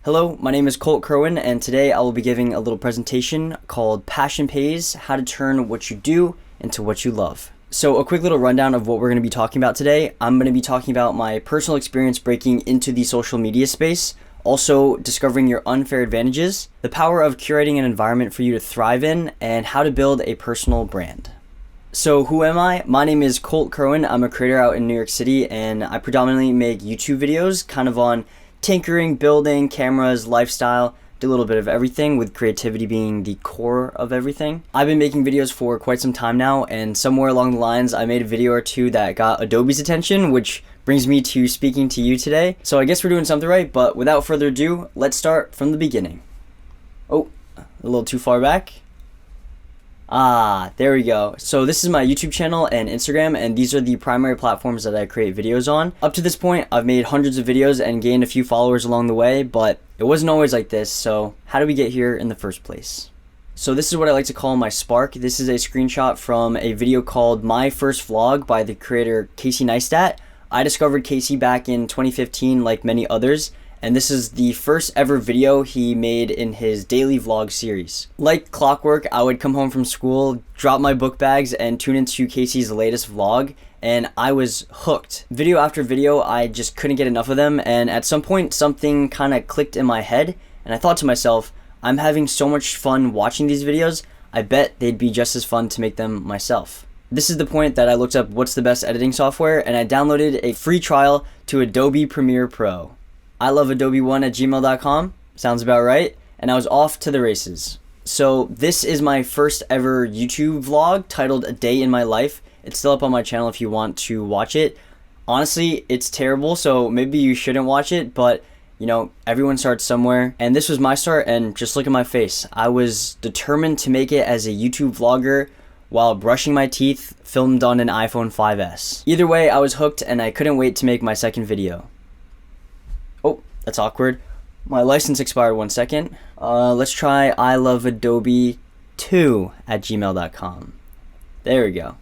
Hello, my name is Colt Kirwan, and today I will be giving a little presentation called Passion Pays, How to Turn What You Do into What You Love. So a quick little rundown of what we're going to be talking about today. I'm going to be talking about my personal experience breaking into the social media space, also discovering your unfair advantages, the power of curating an environment for you to thrive in, and how to build a personal brand. So who am I? My name is Colt Kirwan. I'm a creator out in New York City, and I predominantly make YouTube videos kind of on tinkering, building, cameras, lifestyle, do a little bit of everything, with creativity being the core of everything. I've been making videos for quite some time now, and somewhere along the lines I made a video or two that got Adobe's attention, which brings me to speaking to you today. So I guess we're doing something right, but without further ado, let's start from the beginning. Oh, a little too far back. There we go. So this is my YouTube channel and Instagram, and these are the primary platforms that I create videos on. Up to this point, I've made hundreds of videos and gained a few followers along the way, but it wasn't always like this. So how did we get here in the first place? So this is what I like to call my spark. This is a screenshot from a video called My First Vlog by the creator Casey Neistat. I discovered Casey back in 2015 like many others, and this is the first ever video he made in his daily vlog series. Like clockwork, I would come home from school, drop my book bags, and tune into Casey's latest vlog, and I was hooked. Video after video, I just couldn't get enough of them, and at some point something kind of clicked in my head, and I thought to myself, I'm having so much fun watching these videos, I bet they'd be just as fun to make them myself. This is the point that I looked up what's the best editing software, and I downloaded a free trial to Adobe Premiere Pro. I love Adobe1@gmail.com, sounds about right, and I was off to the races. So this is my first ever YouTube vlog titled A Day in My Life. It's still up on my channel if you want to watch it. Honestly, it's terrible, so maybe you shouldn't watch it, but you know, everyone starts somewhere, and this was my start, and just look at my face. I was determined to make it as a YouTube vlogger while brushing my teeth, filmed on an iPhone 5S. Either way, I was hooked, and I couldn't wait to make my second video. Oh, that's awkward. My license expired 1 second. Let's try I love Adobe2@gmail.com. There we go.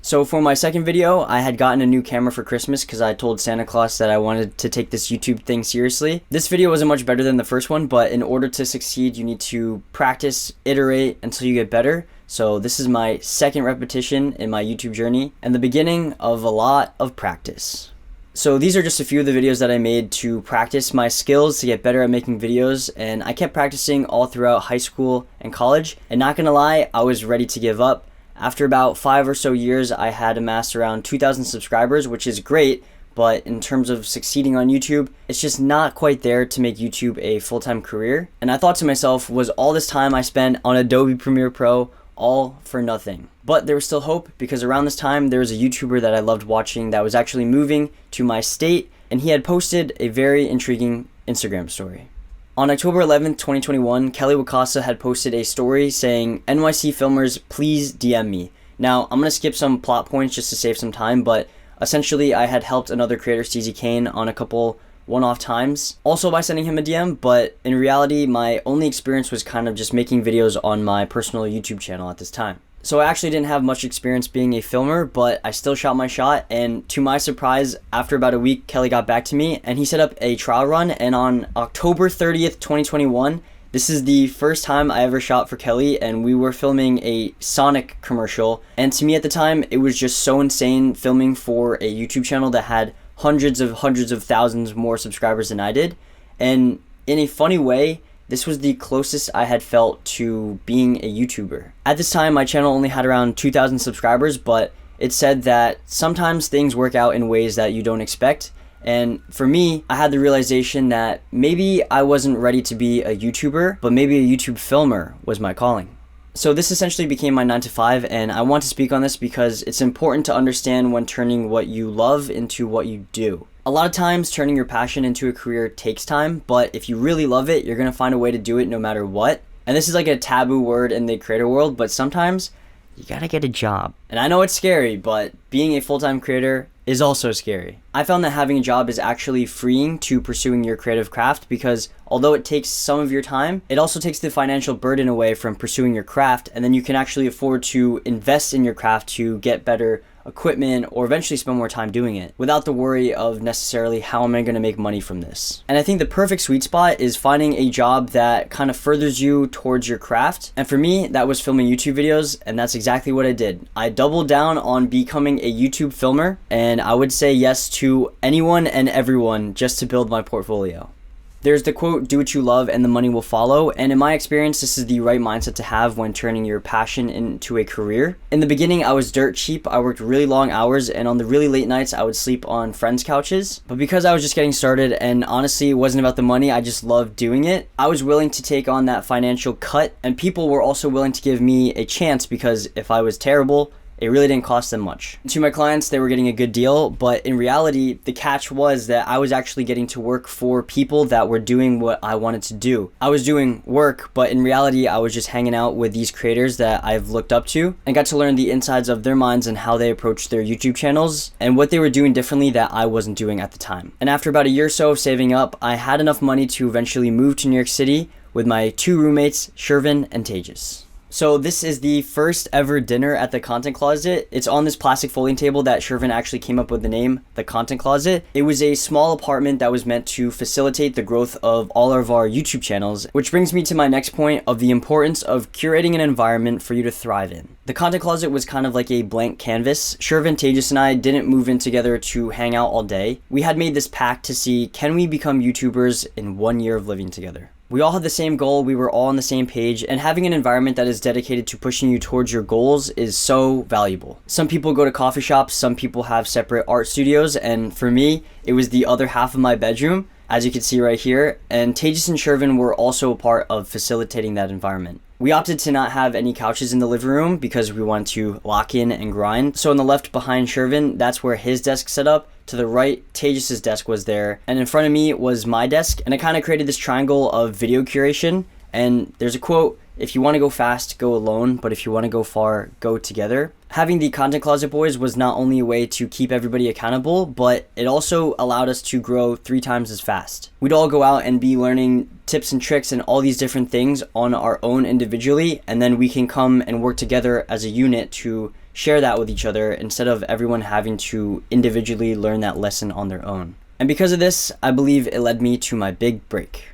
So for my second video, I had gotten a new camera for Christmas because I told Santa Claus that I wanted to take this YouTube thing seriously. This video wasn't much better than the first one, but in order to succeed, you need to practice, iterate until you get better. So this is my second repetition in my YouTube journey and the beginning of a lot of practice. So these are just a few of the videos that I made to practice my skills to get better at making videos, and I kept practicing all throughout high school and college, and not gonna lie, I was ready to give up. After about 5 or so years, I had amassed around 2,000 subscribers, which is great, but in terms of succeeding on YouTube, it's just not quite there to make YouTube a full-time career. And I thought to myself, was all this time I spent on Adobe Premiere Pro all for nothing? But there was still hope, because around this time there was a YouTuber that I loved watching that was actually moving to my state, and he had posted a very intriguing Instagram story. On October 11th, 2021, Kelly Wakasa had posted a story saying, "NYC filmers, please DM me." Now, I'm going to skip some plot points just to save some time, but essentially I had helped another creator, Steezy Kane, on a couple one-off times, also by sending him a DM, but in reality, my only experience was kind of just making videos on my personal YouTube channel at this time. So I actually didn't have much experience being a filmer, but I still shot my shot, and to my surprise, after about a week, Kelly got back to me, and he set up a trial run, and on October 30th, 2021, this is the first time I ever shot for Kelly, and we were filming a Sonic commercial, and to me at the time, it was just so insane filming for a YouTube channel that had hundreds of thousands more subscribers than I did, and in a funny way, this was the closest I had felt to being a YouTuber. At this time, my channel only had around 2,000 subscribers, but it said that sometimes things work out in ways that you don't expect. And for me, I had the realization that maybe I wasn't ready to be a YouTuber, but maybe a YouTube filmer was my calling. So this essentially became my 9 to 5, and I want to speak on this because it's important to understand when turning what you love into what you do. A lot of times, turning your passion into a career takes time, but if you really love it, you're going to find a way to do it no matter what. And this is like a taboo word in the creator world, but sometimes you gotta get a job. And I know it's scary, but being a full-time creator is also scary. I found that having a job is actually freeing to pursuing your creative craft, because although it takes some of your time, it also takes the financial burden away from pursuing your craft, and then you can actually afford to invest in your craft to get better equipment, or eventually spend more time doing it without the worry of necessarily how am I going to make money from this. And I think the perfect sweet spot is finding a job that kind of furthers you towards your craft. And for me, that was filming YouTube videos, and that's exactly what I did. I doubled down on becoming a YouTube filmer, and I would say yes to anyone and everyone just to build my portfolio. There's the quote, do what you love and the money will follow. And in my experience, this is the right mindset to have when turning your passion into a career. In the beginning, I was dirt cheap. I worked really long hours, and on the really late nights, I would sleep on friends' couches. But because I was just getting started, and honestly, it wasn't about the money, I just loved doing it, I was willing to take on that financial cut, and people were also willing to give me a chance because if I was terrible, it really didn't cost them much. To my clients, they were getting a good deal, but in reality, the catch was that I was actually getting to work for people that were doing what I wanted to do. I was doing work, but in reality, I was just hanging out with these creators that I've looked up to and got to learn the insides of their minds and how they approach their YouTube channels and what they were doing differently that I wasn't doing at the time. And after about a year or so of saving up, I had enough money to eventually move to New York City with my 2 roommates, Shervin and Tejas. So this is the first ever dinner at the Content Closet. It's on this plastic folding table that Shervin actually came up with the name, the Content Closet. It was a small apartment that was meant to facilitate the growth of all of our YouTube channels, which brings me to my next point of the importance of curating an environment for you to thrive in. The Content Closet was kind of like a blank canvas. Shervin, Tejas, and I didn't move in together to hang out all day. We had made this pact to see, can we become YouTubers in 1 year of living together? We all had the same goal, we were all on the same page, and having an environment that is dedicated to pushing you towards your goals is so valuable. Some people go to coffee shops, some people have separate art studios, and for me, it was the other half of my bedroom, as you can see right here, and Tejas and Shervin were also a part of facilitating that environment. We opted to not have any couches in the living room because we wanted to lock in and grind. So on the left behind Shervin, that's where his desk set up. To the right, Tejas' desk was there. And in front of me was my desk. And I kind of created this triangle of video curation. And there's a quote, if you want to go fast, go alone. But if you want to go far, go together. Having the Content Closet Boys was not only a way to keep everybody accountable, but it also allowed us to grow 3 times as fast. We'd all go out and be learning tips and tricks and all these different things on our own individually, and then we can come and work together as a unit to share that with each other instead of everyone having to individually learn that lesson on their own. And because of this, I believe it led me to my big break.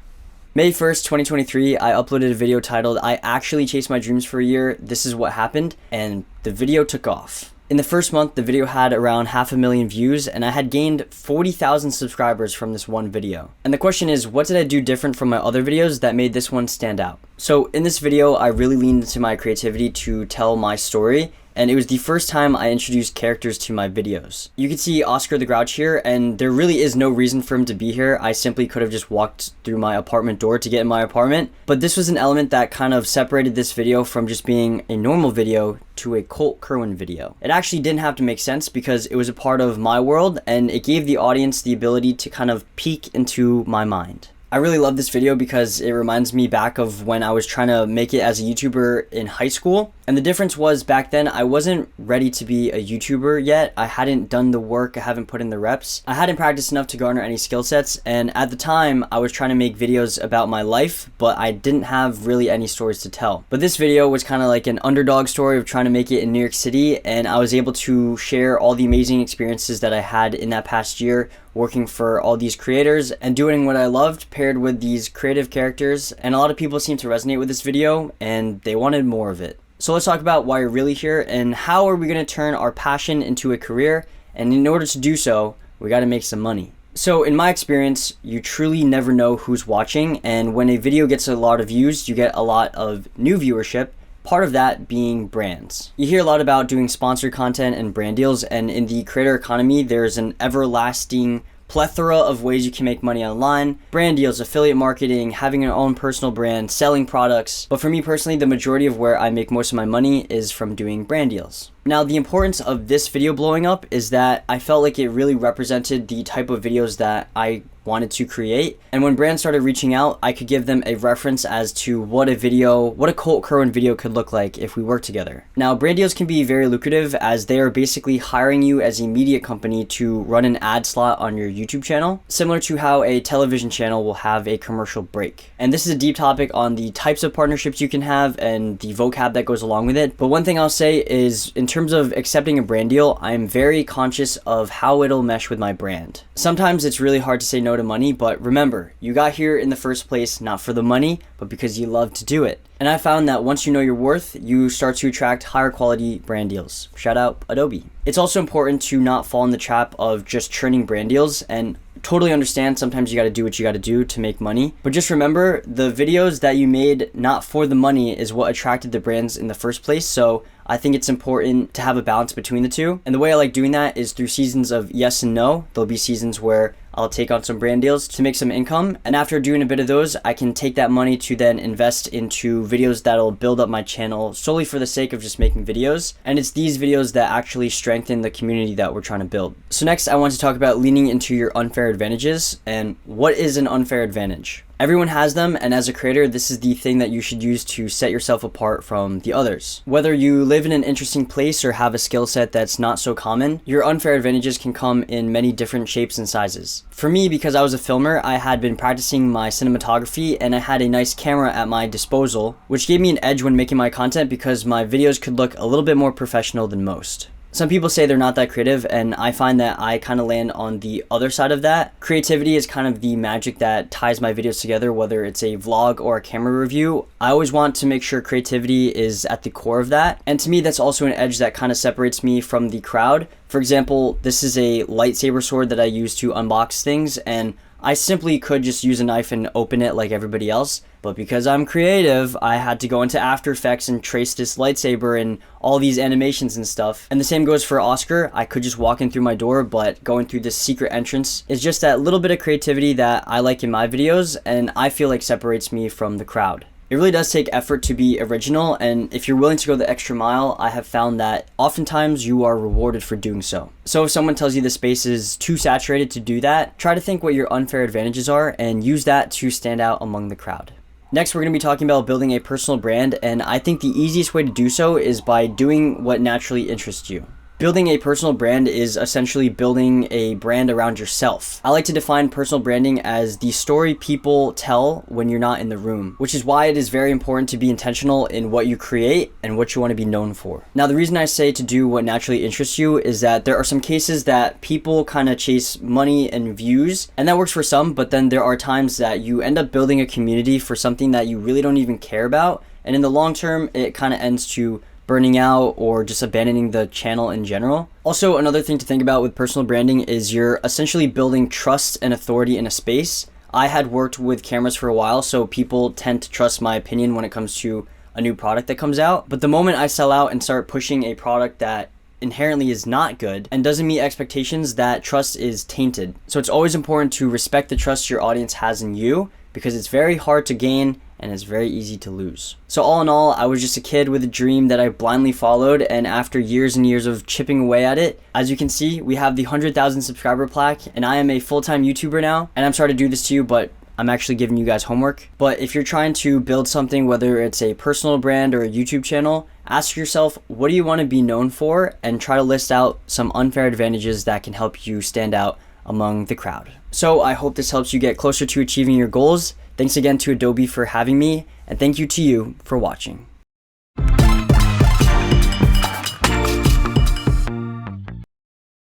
May 1st, 2023, I uploaded a video titled, I actually chased my dreams for a year, this is what happened, and the video took off. In the first month, the video had around 500,000 views, and I had gained 40,000 subscribers from this one video. And the question is, what did I do different from my other videos that made this one stand out? So in this video, I really leaned into my creativity to tell my story, and it was the first time I introduced characters to my videos. You can see Oscar the Grouch here, and there really is no reason for him to be here. I simply could have just walked through my apartment door to get in my apartment, but this was an element that kind of separated this video from just being a normal video to a Colt Kirwan video. It actually didn't have to make sense because it was a part of my world, and it gave the audience the ability to kind of peek into my mind. I really love this video because it reminds me back of when I was trying to make it as a YouTuber in high school. And the difference was back then I wasn't ready to be a YouTuber yet. I hadn't done the work, I haven't put in the reps. I hadn't practiced enough to garner any skill sets, and at the time I was trying to make videos about my life, but I didn't have really any stories to tell. But this video was kind of like an underdog story of trying to make it in New York City, and I was able to share all the amazing experiences that I had in that past year working for all these creators and doing what I loved paired with these creative characters. And a lot of people seem to resonate with this video and they wanted more of it. So let's talk about why you're really here and how are we going to turn our passion into a career. And in order to do so, we got to make some money. So in my experience, you truly never know who's watching, and when a video gets a lot of views, you get a lot of new viewership. Part of that being brands. You hear a lot about doing sponsored content and brand deals, and in the creator economy, there's an everlasting plethora of ways you can make money online. Brand deals, affiliate marketing, having your own personal brand, selling products. But for me personally, the majority of where I make most of my money is from doing brand deals. Now, the importance of this video blowing up is that I felt like it really represented the type of videos that I wanted to create. And when brands started reaching out, I could give them a reference as to what a Colt Kirwan video could look like if we worked together. Now, brand deals can be very lucrative as they are basically hiring you as a media company to run an ad slot on your YouTube channel, similar to how a television channel will have a commercial break. And this is a deep topic on the types of partnerships you can have and the vocab that goes along with it. But one thing I'll say is, in terms of accepting a brand deal, I'm very conscious of how it'll mesh with my brand. Sometimes it's really hard to say no to money, but remember, you got here in the first place not for the money, but because you love to do it. And I found that once you know your worth, you start to attract higher quality brand deals. Shout out Adobe. It's also important to not fall in the trap of just churning brand deals, and totally understand sometimes you got to do what you got to do to make money. But just remember, the videos that you made not for the money is what attracted the brands in the first place. So I think it's important to have a balance between the two. And the way I like doing that is through seasons of yes and no. There'll be seasons where I'll take on some brand deals to make some income. And after doing a bit of those, I can take that money to then invest into videos that'll build up my channel solely for the sake of just making videos. And it's these videos that actually strengthen the community that we're trying to build. So next, I want to talk about leaning into your unfair advantages. And what is an unfair advantage? Everyone has them, and as a creator, this is the thing that you should use to set yourself apart from the others. Whether you live in an interesting place or have a skill set that's not so common, your unfair advantages can come in many different shapes and sizes. For me, because I was a filmer, I had been practicing my cinematography and I had a nice camera at my disposal, which gave me an edge when making my content because my videos could look a little bit more professional than most. Some people say they're not that creative, and I find that I kind of land on the other side of that. Creativity is kind of the magic that ties my videos together, whether it's a vlog or a camera review. I always want to make sure creativity is at the core of that. And to me, that's also an edge that kind of separates me from the crowd. For example, this is a lightsaber sword that I use to unbox things, and I simply could just use a knife and open it like everybody else. But because I'm creative, I had to go into After Effects and trace this lightsaber and all these animations and stuff. And the same goes for Oscar. I could just walk in through my door, but going through this secret entrance is just that little bit of creativity that I like in my videos and I feel like separates me from the crowd. It really does take effort to be original, and if you're willing to go the extra mile, I have found that oftentimes you are rewarded for doing so. So if someone tells you the space is too saturated to do that, try to think what your unfair advantages are and use that to stand out among the crowd. Next, we're going to be talking about building a personal brand, and I think the easiest way to do so is by doing what naturally interests you. Building a personal brand is essentially building a brand around yourself. I like to define personal branding as the story people tell when you're not in the room, which is why it is very important to be intentional in what you create and what you want to be known for. Now, the reason I say to do what naturally interests you is that there are some cases that people kind of chase money and views, and that works for some, but then there are times that you end up building a community for something that you really don't even care about, and in the long term, it kind of ends to burning out or just abandoning the channel in general. Also, another thing to think about with personal branding is you're essentially building trust and authority in a space. I had worked with cameras for a while, so people tend to trust my opinion when it comes to a new product that comes out. But the moment I sell out and start pushing a product that inherently is not good and doesn't meet expectations, that trust is tainted. So it's always important to respect the trust your audience has in you, because it's very hard to gain and it's very easy to lose. So all in all, I was just a kid with a dream that I blindly followed, and after years and years of chipping away at it, as you can see, we have the 100,000 subscriber plaque, and I am a full-time YouTuber now, and I'm sorry to do this to you, but I'm actually giving you guys homework. But if you're trying to build something, whether it's a personal brand or a YouTube channel, ask yourself, what do you want to be known for? And try to list out some unfair advantages that can help you stand out among the crowd. So I hope this helps you get closer to achieving your goals. Thanks again to Adobe for having me, and thank you to you for watching.